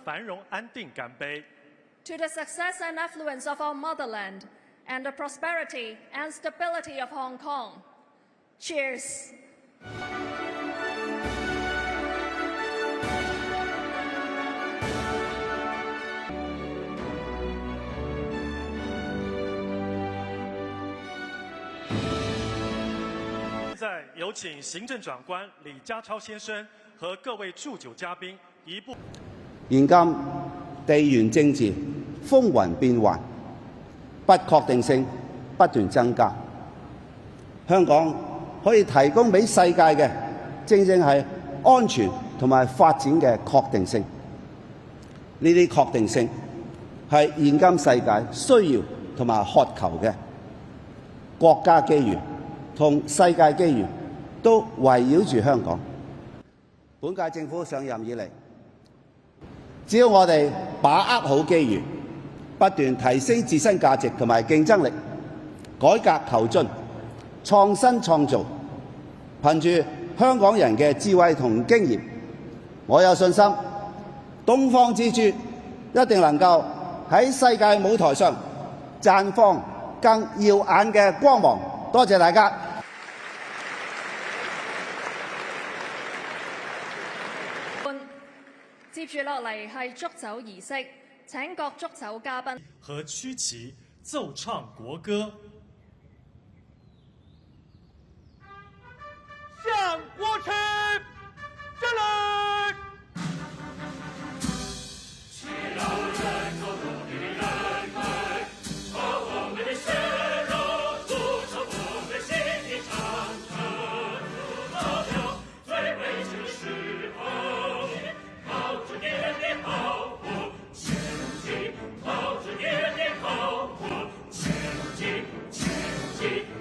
繁荣安定干杯。To the success and affluence of our motherland and the prosperity and stability of Hong Kong. Cheers. 现在有请行政长官李家超先生和各位祝酒嘉宾移步。現今地緣政治風雲變幻，不確定性不斷增加。香港可以提供俾世界嘅，正正係安全同埋發展嘅確定性。呢啲確定性係現今世界需要同埋渴求嘅。國家機遇同世界機遇都圍繞住香港。本屆政府上任以嚟，只要我哋把握好機遇，不斷提升自身價值同埋競爭力，改革求進，創新創造，憑住香港人嘅智慧同經驗，我有信心，東方之珠一定能夠喺世界舞台上綻放更耀眼嘅光芒。多謝大家。接住落嚟係祝酒儀式，請各祝酒嘉賓和區旗奏唱國歌，向國旗敬禮。前进，